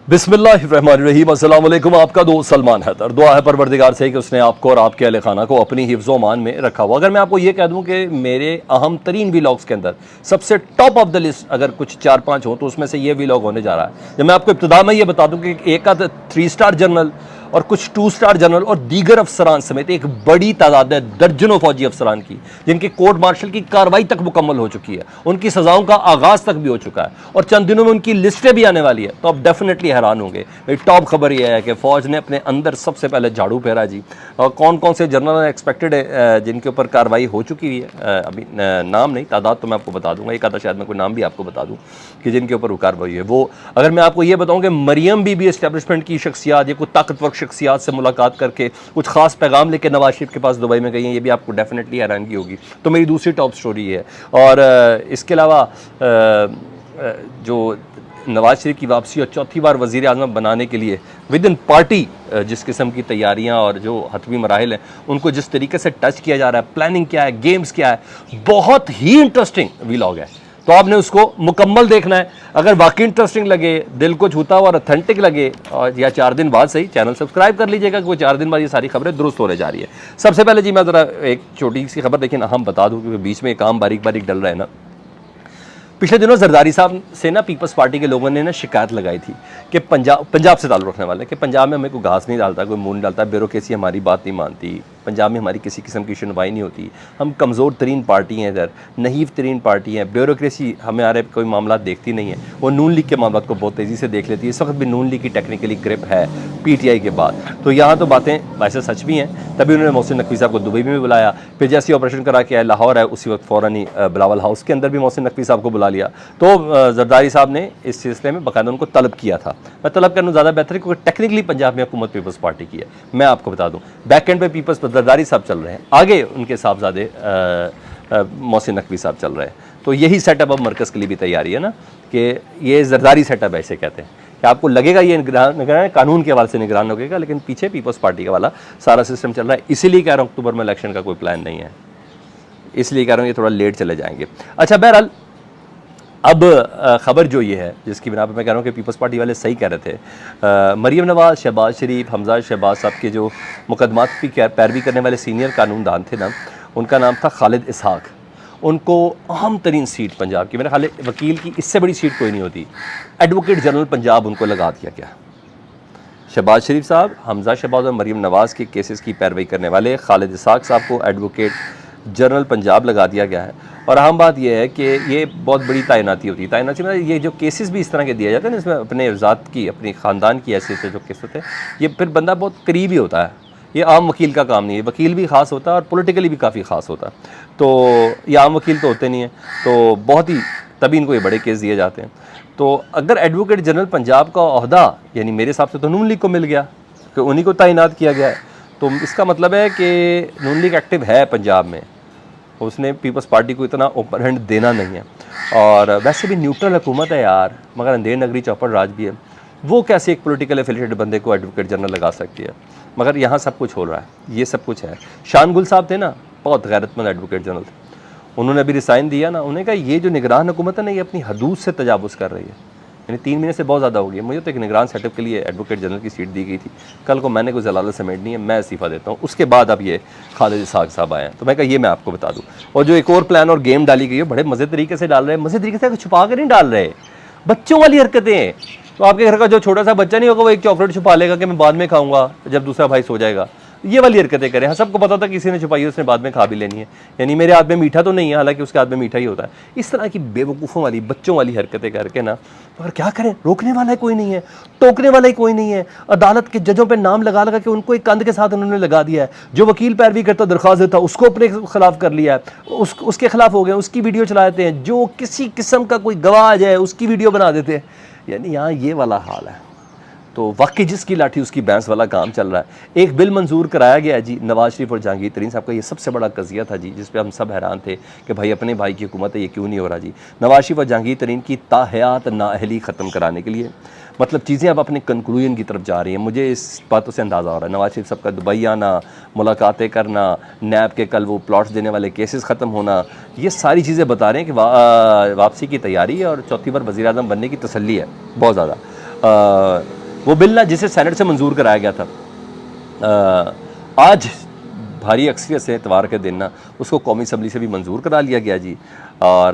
बिस्मिल्लाहिर्रहमानिर्रहीम। अस्सलाम वालेकुम। आपका दोस्त सलमान हैदर। दुआ है परवरदिगार से कि उसने आपको और आपके अहले खाना को अपनी हिफ्ज़ व मान में रखा हो। अगर मैं आपको ये कह दूं कि मेरे अहम तरीन व्लॉग्स के अंदर सबसे टॉप ऑफ द लिस्ट अगर कुछ 4-5 हो तो उसमें से ये व्लॉग होने जा रहा है। जब मैं आपको इब्तिदा में ये बता दूं कि एक आध 3 स्टार जनरल और कुछ 2 स्टार जनरल और दीगर अफसरान समेत एक बड़ी तादाद है, दर्जनों फौजी अफसरान की, जिनकी कोर्ट मार्शल की कार्रवाई तक मुकम्मल हो चुकी है, उनकी सजाओं का आगाज़ तक भी हो चुका है और चंद दिनों में उनकी लिस्टें भी आने वाली है, तो आप डेफिनेटली हैरान होंगे। मेरी टॉप खबर यह है कि फ़ौज ने अपने अंदर सबसे पहले झाड़ू फेरा जी। और कौन कौन से जनरल एक्सपेक्टेड है जिनके ऊपर कार्रवाई हो चुकी है, अभी नाम नहीं, तादाद तो मैं आपको बता दूंगा, एक आधा शायद मैं कोई नाम भी आपको बता दूँ कि जिनके ऊपर वो कार्रवाई है। वो अगर मैं आपको ये बताऊँ कि मरियम बीबी एस्टेब्लिशमेंट की शख्सियात या कोई ताकतवर शख्सियात से मुलाकात करके कुछ खास पैगाम लेके नवाज शरीफ के पास दुबई में गई हैं, ये भी आपको डेफिनेटली हैरानगी होगी। तो मेरी दूसरी टॉप स्टोरी है। और इसके अलावा जो नवाज शरीफ की वापसी और चौथी बार वज़ीर आज़म बनाने के लिए विद इन पार्टी जिस किस्म की तैयारियां और जो हतमी मराहिल हैं उनको जिस तरीके से टच किया जा रहा है, प्लानिंग क्या है, गेम्स क्या है, बहुत ही इंटरेस्टिंग व्लॉग है। तो आपने उसको मुकम्मल देखना है। अगर वाकई इंटरेस्टिंग लगे, दिल को छूता हुआ और ऑथेंटिक लगे, और या 4 दिन बाद सही, चैनल सब्सक्राइब कर लीजिएगा कि वो 4 दिन बाद ये सारी खबरें दुरुस्त होने जा रही है। सबसे पहले जी मैं ज़रा एक छोटी सी खबर देखिए हम बता दूँ क्योंकि बीच में काम बारीक बारीक डल रहा है ना। पिछले दिनों जरदारी साहब से ना पीपल्स पार्टी के लोगों ने ना शिकायत लगाई थी कि पंजाब से ताल्लुक़ रखने वाले कि पंजाब में हमें कोई घास नहीं डालता, कोई मूंग नहीं डालता, ब्यूरोक्रेसी हमारी बात नहीं मानती, पंजाब में हमारी किसी किस्म की सुनवाई नहीं होती, हम कमज़ोर तरीन पार्टी हैं, इधर नहीव तरीन पार्टी हैं, ब्यूरोक्रेसी हमारे कोई मामला देखती नहीं है, वो नून लीग के मामला को बहुत तेज़ी से देख लेती है। इस वक्त भी नून लीग की टेक्निकली ग्रिप है PTI के बाद। तो यहाँ तो बातें वैसे सच भी हैं। तभी उन्होंने मोहसिन नकवी साहब को दुबई में भी बुलाया, फिर जैसे ऑपरेशन करा के आए लाहौर है उसी वक्त फ़ौरन ही बिलावल हाउस के अंदर भी मोहसिन नकवी साहब को बुला लिया। तो जरदारी साहब ने इस सिलसिले में बाकायदा उनको तलब किया था। मैं तलब करना ज़्यादा बेहतर है क्योंकि टेक्निकली पंजाब में हुकूमत पीपल्स पार्टी की है। मैं आपको बता दूँ बैक एंड पे पीपल्स जरदारी साहब चल रहे हैं, आगे उनके साहबजादे मोहसिन नकवी साहब चल रहे हैं। तो यही सेटअप अब मरकज़ के लिए भी तैयारी है ना कि ये जरदारी सेटअप ऐसे कहते हैं कि आपको लगेगा ये निगरान कानून के हवाले से निगरान लगेगा, लेकिन पीछे पीपल्स पार्टी का वाला सारा सिस्टम चल रहा है। इसीलिए कह रहा हूँ अक्टूबर में इलेक्शन का कोई प्लान नहीं है, इसलिए कह रहा हूँ ये थोड़ा लेट चले जाएंगे। अच्छा बहरहाल अब ख़बर जो ये है जिसकी बिना पर मैं कह रहा हूँ कि पीपल्स पार्टी वाले सही कह रहे थे, मरीम नवाज़, शहबाज शरीफ, हमजा शहबाज साहब के जो मुकदमात की पैरवी करने वाले सीनियर कानूनदान थे ना, उनका नाम था खालिद इसहाक। उनको अहम तरीन सीट पंजाब की, मेरे ख्याल वकील की इससे बड़ी सीट कोई नहीं होती, एडवोकेट जनरल पंजाब उनको लगा दिया गया। शहबाज शरीफ साहब, हमजा शहबाज और मरीम नवाज़ के केसेस की पैरवी करने वाले खालिद इसहाक साहब को एडवोकेट जनरल पंजाब लगा दिया गया है। और अहम बात यह है कि ये बहुत बड़ी तैनाती होती है। तैनाती में ये जो केसेस भी इस तरह के दिए जाते हैं ना, इसमें अपने ज़ात की, अपनी ख़ानदान की हैसियत से जो केस होते हैं, ये फिर बंदा बहुत करीबी होता है। ये आम वकील का काम नहीं है, वकील भी ख़ास होता है और पॉलिटिकली भी काफ़ी ख़ास होता है। तो ये आम वकील तो होते नहीं हैं, तो बहुत ही तभी इनको ये बड़े केस दिए जाते हैं। तो अगर एडवोकेट जनरल पंजाब का ओहदा यानी मेरे हिसाब से तो नून लीग को मिल गया कि उन्हीं को तैनात किया गया है, तो इसका मतलब है कि नून लीग एक्टिव है पंजाब में, उसने पीपल्स पार्टी को इतना ओपन हैंड देना नहीं है। और वैसे भी न्यूट्रल हुकूमत है यार, मगर अंधेर नगरी चौपड़ राज भी है, वो कैसे एक पॉलिटिकल एफिलिएटेड बंदे को एडवोकेट जनरल लगा सकती है। मगर यहाँ सब कुछ हो रहा है, ये सब कुछ है। शान गुल साहब थे ना, बहुत गैरतमंद एडवोकेट जनरल थे, उन्होंने अभी रिसाइन दिया ना, उन्होंने कहा ये जो निगरान हुकूमत है ना, ये अपनी हदूद से तजावुज़ कर रही है, यानी 3 महीने से बहुत ज़्यादा हो गई। मुझे तो एक निगरान सेटअप के लिए एडवोकेट जनरल की सीट दी गई थी, कल को मैंने कोई जलालत समेटनी है, मैं इस्तीफ़ा देता हूँ। उसके बाद अब ये खालिद इसहाक साहब आए हैं, तो मैं कहा ये मैं आपको बता दूँ। और जो एक और प्लान और गेम डाली गई है, बड़े मज़े तरीके से डाल रहे हैं, मज़े तरीके से छुपा कर नहीं डाल रहे, बच्चों वाली हरकतें। तो आपके घर का जो छोटा सा बच्चा नहीं होगा वो एक चॉकलेट छुपा लेगा कि मैं बाद में खाऊंगा जब दूसरा भाई सो जाएगा, ये वाली हरकतें करें। हाँ, सबको पता था किसी ने छुपाई है, उसने बाद में खा भी लेनी है, यानी मेरे हाथ में मीठा तो नहीं है, हालांकि उसके हाथ में मीठा ही होता है। इस तरह की बेवकूफ़ों वाली, बच्चों वाली हरकतें करके ना, मगर क्या करें, रोकने वाला कोई नहीं है, टोकने वाला ही कोई नहीं है। अदालत के जजों पे नाम लगा लगा के उनको एक कंध के साथ उन्होंने लगा दिया है। जो वकील पैरवी करता, दरख्वास्त देता, उसको अपने खिलाफ कर लिया है, उसके खिलाफ हो गए, उसकी वीडियो चला देते हैं। जो किसी किस्म का कोई गवाह आ जाए उसकी वीडियो बना देते हैं, यानी यहाँ ये वाला हाल है। तो वाकई जिसकी लाठी उसकी भैंस वाला काम चल रहा है। एक बिल मंजूर कराया गया जी, नवाज शरीफ और जहांगीर तरीन साहब का, ये सबसे बड़ा कज़िया था जी, जिस पे हम सब हैरान थे कि भाई अपने भाई की हुकूमत है, ये क्यों नहीं हो रहा जी। नवाज शरीफ और जहांगीर तरीन की ताहयात नाअहली ख़त्म कराने के लिए, मतलब चीज़ें अब अपने कंक्लूजन की तरफ जा रही हैं। मुझे इस बातों से अंदाज़ा हो रहा है, नवाज शरीफ साहब का दुबई आना, मुलाकातें करना, नैब के कल वो प्लॉट्स देने वाले केसेस ख़त्म होना, ये सारी चीज़ें बता रहे हैं कि वापसी की तैयारी है और चौथी बार वज़ीर आज़म बनने की तसल्ली है बहुत ज़्यादा। वो बिल ना जिसे सेनेट से मंजूर कराया गया था, आज भारी अक्सरियत से इतवार के दिन ना उसको कौमी असम्बली से भी मंजूर करा लिया गया जी। और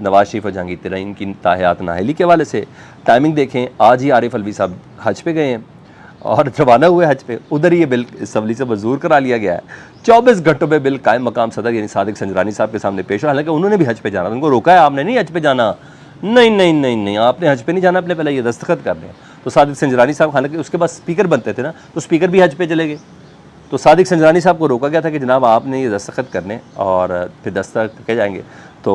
नवाज शरीफ और जहांगीर तरीन की ताहियात नाहली के हवाले से टाइमिंग देखें, आज ही आरिफ अलवी साहब हज पे गए हैं और रवाना हुए हज पे, उधर ये बिल असम्बली से मंजूर करा लिया गया है। 24 घंटों में बिल कायम मकाम सदर यानी सादिक संजरानी साहब के सामने पेश हुआ। हालांकि उन्होंने भी हज पे जाना, उनको रोका है आपने नहीं हज पे जाना, नहीं नहीं नहीं नहीं आपने हज पे नहीं जाना, अपने पहले ये दस्तखत कर दें। तो सादिक संजरानी साहब, हालांकि उसके बाद स्पीकर बनते थे ना, तो स्पीकर भी हज पे चले गए। तो सादिक संजरानी साहब को रोका गया था कि जनाब आपने ये दस्तखत करने और फिर दस्तखत करके जाएंगे। तो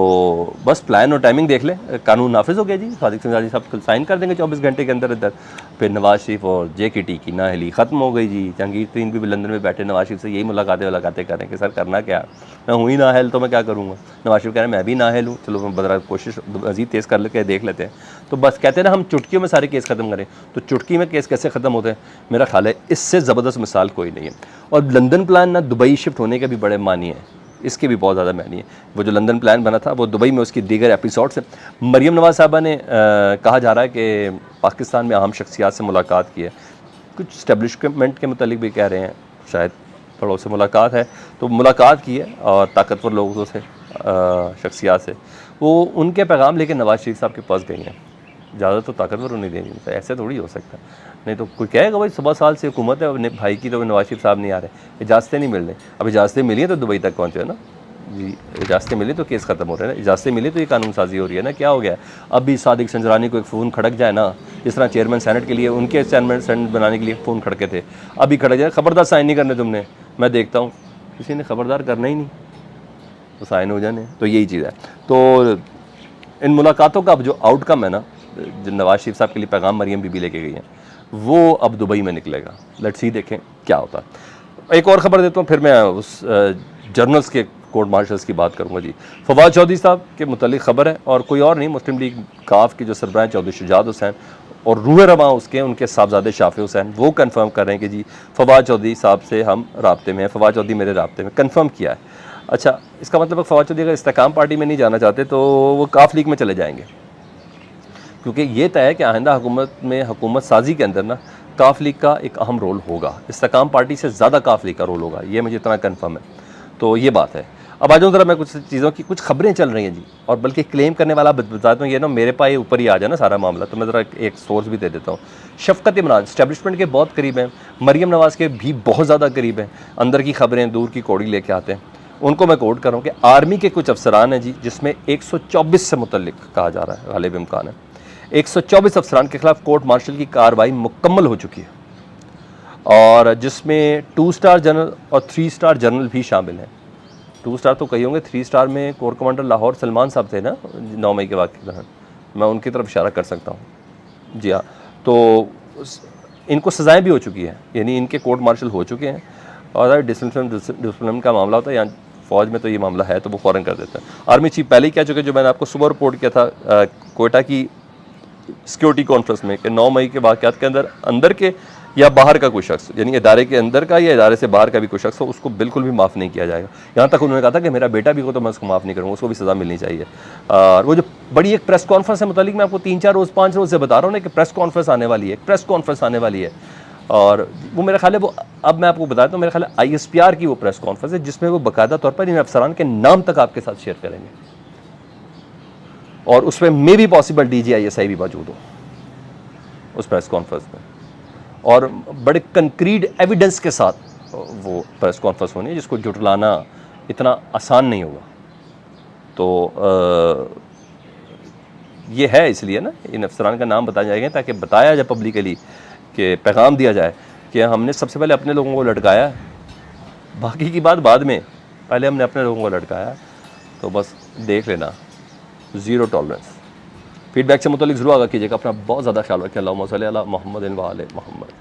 बस प्लान और टाइमिंग देख लें, कानून नाफिज हो गया जी। सादिक संजरानी साहब कल साइन कर देंगे 24 घंटे के अंदर अंदर। फिर नवाज शरीफ और JKT की नाअहली ख़त्म हो गई जी। जहांगीर तरीन भी लंदन में बैठे नवाज शरीफ से यही मुलाकातें कर रहे हैं कि सर करना क्या, मैं हुई नाअहल तो मैं क्या करूँगा। नवाज शरीफ कह रहे हैं मैं भी नाअहल हूँ, चलो मैं बदरा कोशिश मज़ीद तेज़ कर लेके देख लेते हैं। तो बस कहते हैं ना हम चुटकियों में सारे केस ख़त्म करें, तो चुटकी में केस कैसे ख़त्म होते हैं, मेरा ख्याल है इससे ज़बरदस्त मिसाल कोई नहीं है। और लंदन प्लान ना दुबई शिफ्ट होने के भी बड़े मानी है, इसके भी बहुत ज़्यादा मानी है। वो जो लंदन प्लान बना था वो दुबई में उसकी दीगर एपिसोड से मरियम नवाज साहबा ने कहा जा रहा है कि पाकिस्तान में अहम शख्सियात से मुलाकात की है। कुछ इस्टेब्लिशमेंट के मुतालिक भी कह रहे हैं, शायद बड़ों से मुलाकात है, तो मुलाकात की है और ताकतवर लोगों से शख्सियात से वो उनके पैगाम लेके नवाज शरीफ साहब के पास गई हैं। ज़्यादा तो ताकतवर नहीं देनी, तो ऐसे थोड़ी हो सकता। नहीं तो कोई कहेगा भाई 16 साल से हुकूमत है अपने भाई की, तो नवाज शरीफ साहब नहीं आ रहे, इजाज़तें नहीं मिल रही। अब इजाज़तें मिली हैं तो दुबई तक पहुँचे ना जी, इजाज़तें मिली तो केस ख़त्म हो रहे हैं ना, इजाज़तें मिली तो ये कानून साजी हो रही है ना। क्या हो गया अब भी सादिक संजरानी को एक फ़ोन खड़क जाए ना, जिस तरह चेयरमैन सेनेट के लिए उनके चेयरमैन सेनेट बनाने के लिए फ़ोन खड़के थे, अभी खड़क जाए खबरदार साइन नहीं करने तुमने, मैं देखता हूँ किसी ने खबरदार करना ही नहीं तो साइन हो जाने। तो यही चीज़ है। तो इन मुलाकातों का अब जो आउटकम है ना, जो नवाज शरीफ साहब के लिए पैगाम मरियम बीबी लेके गई हैं, वो अब दुबई में निकलेगा। लेट्स सी देखें क्या होता है। एक और ख़बर देता हूँ, फिर मैं उस जर्नल्स के कोर्ट मार्शल्स की बात करूँगा जी। फवाद चौधरी साहब के मुतालिक ख़बर है, और कोई और नहीं, मुस्लिम लीग काफ के जो सरबराह चौधरी शुजात हुसैन और रूह रवां उनके साहबजादे शाफी हुसैन, वो कंफर्म कर रहे हैं कि जी फवाद चौधरी साहब से हम राब्ते में हैं, फवाद चौधरी मेरे राब्ते में, कंफर्म किया है। अच्छा, इसका मतलब फवाद चौधरी अगर इस्तेकाम पार्टी में नहीं जाना चाहते तो वो काफ लीग में चले जाएंगे, क्योंकि ये तय है कि आइंदा हुकूमत में हुकूमत साजी के अंदर ना काफ लीग का एक अहम रोल होगा, इस्तेकाम पार्टी से ज़्यादा काफ लीग का रोल होगा, ये मुझे इतना कंफर्म है। तो ये बात है। अब आ जाऊँ ज़रा मैं कुछ चीज़ों की, कुछ खबरें चल रही हैं जी, और बल्कि क्लेम करने वाला बताता हूँ, ये ना मेरे पास ऊपर ही आ जाए ना सारा मामला, तो मैं ज़रा एक सोर्स भी दे देता हूँ। शफकत इमरान इस्टेब्लिशमेंट के बहुत करीब हैं, मरियम नवाज़ के भी बहुत ज़्यादा करीब हैं, अंदर की खबरें दूर की कौड़ी लेके आते हैं। उनको मैं कोट कर रहा हूँ कि आर्मी के कुछ अफसरान हैं जी, जिसमें 124 से मुतल्लिक कहा जा रहा है, गालिब इम्कान है 124 अफसरान के खिलाफ कोर्ट मार्शल की कार्रवाई मुकम्मल हो चुकी है, और जिसमें 2 स्टार जनरल और 3 स्टार जनरल भी शामिल हैं। 2 स्टार तो कही होंगे, 3 स्टार में कोर कमांडर लाहौर सलमान साहब थे ना 9 मई के वाक़े के दौरान, मैं उनकी तरफ इशारा कर सकता हूँ जी हाँ। तो इनको सज़ाएँ भी हो चुकी हैं, यानी इनके कोर्ट मार्शल हो चुके हैं, और डिसिप्लिन का मामला होता है, यहाँ फ़ौज में तो ये मामला है तो वो फ़ौरन कर देता है। आर्मी चीफ पहले ही कह चुके, जो मैंने आपको सुबह रिपोर्ट किया था कोयटा की सिक्योरिटी कॉन्फ्रेंस में, कि 9 मई के वाक़यात के अंदर के या बाहर का कोई शख्स, यानी इदारे के अंदर का या इदारे से बाहर का भी कोई शख्स हो, उसको बिल्कुल भी माफ़ नहीं किया जाएगा। यहाँ तक उन्होंने कहा था कि मेरा बेटा भी हो तो मैं उसको माफ़ नहीं करूँगा, उसको भी सज़ा मिलनी चाहिए। और वो जो बड़ी एक प्रेस कॉन्फ्रेंस है मुतालिक, मैं आपको 3-4 रोज़ 5 रोज़ से बता रहा हूँ ना कि प्रेस कॉन्फ्रेंस आने वाली है, प्रेस कॉन्फ्रेंस आने वाली है, और वो मेरा ख्याल है वो, अब मैं आपको बताता हूँ, मेरा ख्याल है ISPR की वो प्रेस कॉन्फ्रेंस है, जिसमें वो बाकायदा तौर पर इन अफसरान के नाम तक आपके साथ शेयर करेंगे, और उसमें मे भी पॉसिबल DGI-SI भी मौजूद हो उस प्रेस कॉन्फ्रेंस में, और बड़े कंक्रीट एविडेंस के साथ वो प्रेस कॉन्फ्रेंस होनी है, जिसको जुटलाना इतना आसान नहीं होगा। तो ये है, इसलिए ना इन अफसरान का नाम बताया जाएगा, ताकि बताया जाए पब्लिकली, कि पैगाम दिया जाए कि हमने सबसे पहले अपने लोगों को लटकाया, बाकी की बात बाद में, पहले हमने अपने लोगों को लटकाया। तो बस देख लेना, ज़ीरो टॉलरेंस। फीडबैक से मुतालिक ज़रूर आगाह कीजिएगा। अपना बहुत ज़्यादा ख्याल रखें। अल्लाहुम्मा सल्ली अला मुहम्मद व आले मुहम्मद।